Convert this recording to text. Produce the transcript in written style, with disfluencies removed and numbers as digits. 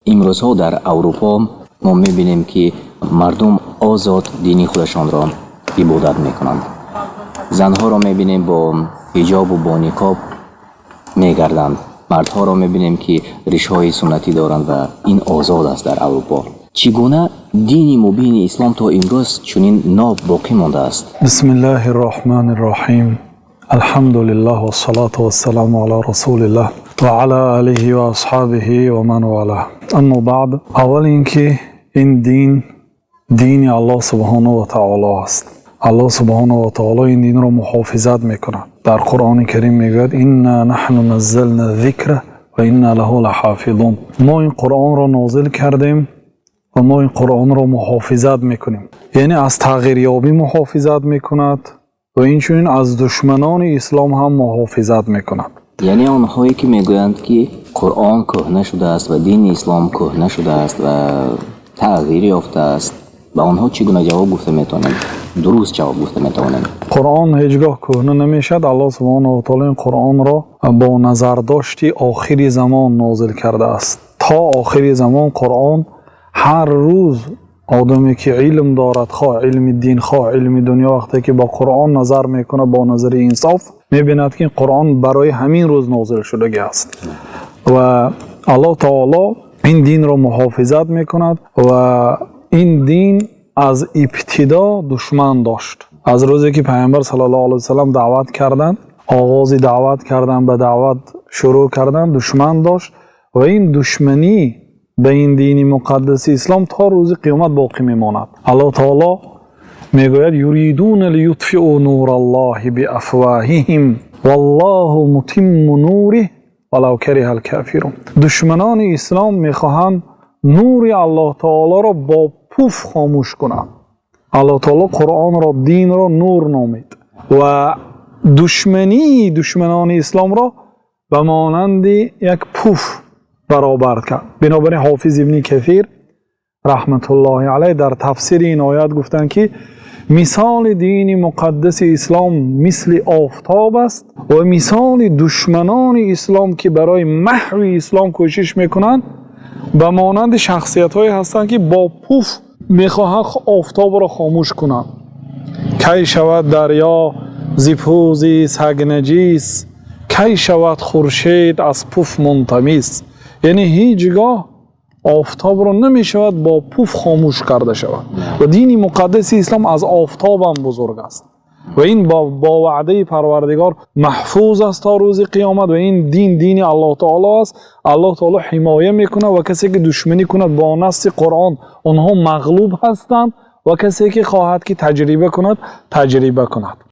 امروزها در اروپا ما میبینیم که مردم آزاد دینی خودشان را عبادت میکنند. زنها را میبینیم با حجاب و با نقاب میگردند. مردها را میبینیم که ریش‌های سنتی دارند و این آزاد است در اروپا. چگونه دین مبین اسلام تا امروز چنین ناب باقی مانده است؟ بسم الله الرحمن الرحیم. الحمد لله و الصلاة و السلام علی رسول الله و علی آله و اصحابه و من والاه. اما بعد، اول اینکه این دین الله سبحانه و تعالی است. الله سبحانه و تعالی این دین را محافظت میکند. در قرآن کریم میگوید انا نحن نزلنا الذکر و انا له لحافظون. ما این قرآن را نازل کردیم و ما این قرآن را محافظت میکنیم. یعنی از تغییریابی محافظت میکند و اینچنین از دشمنان اسلام هم محافظت میکند. یعنی آنهایی که میگویند که قرآن کهنه شده است و دین اسلام کهنه شده است و تغییر یافته است، با آنها چگونه جواب گفته میتونند؟ درست جواب گفته میتونند؟ قرآن هیچگاه کهنه نمیشد. الله سبحانه و تعالی این قرآن را با نظرداشتی آخری زمان نازل کرده است. تا آخری زمان قرآن هر روز آدمی که علم دارد، خواه علم دین خواه علم دنیا، وقتی که با قرآن نظر میکنه با نظر انصاف، میبیند که این قرآن برای همین روز نازل شده است و الله تعالی این دین را محافظت میکند و این دین از ابتدا دشمن داشت. از روزی که پیامبر صلی الله علیه و سلم دعوت کردند، آغاز دعوت کردند، به دعوت شروع کردند، دشمن داشت و این دشمنی به این دین مقدس اسلام تا روز قیامت باقی میماند. الله تعالی میگوید یریدون لیطفئوا نور الله بافواههم والله متم نوره ولو کره الکافرون. دشمنان اسلام میخواهند نور الله تعالی را با پوف خاموش کنند. الله تعالی قرآن را، دین را نور نامید و دشمنان اسلام را به مانند یک پوف برابر کرد. بنابراین حافظ ابن کثیر رحمت الله علیه در تفسیر این آیات گفتند که مثال دین مقدس اسلام مثل آفتاب است و مثال دشمنان اسلام که برای محو اسلام کوشش میکنند به مانند شخصیت های هستند که با پوف میخواهند آفتاب را خاموش کنند. کی شود دریا ز پوز سگ نجیس، کی شود خورشید از پوف منطمیس. یعنی هیچگاه آفتاب را نمیشود با پوف خاموش کرده شود و دین مقدس اسلام از آفتاب هم بزرگ است و این با وعده پروردگار محفوظ است تا روز قیامت و این دین الله تعالی است. الله تعالی حمایه میکنه و کسی که دشمنی کند با نص قرآن آنها مغلوب هستند و کسی که خواهد که تجربه کند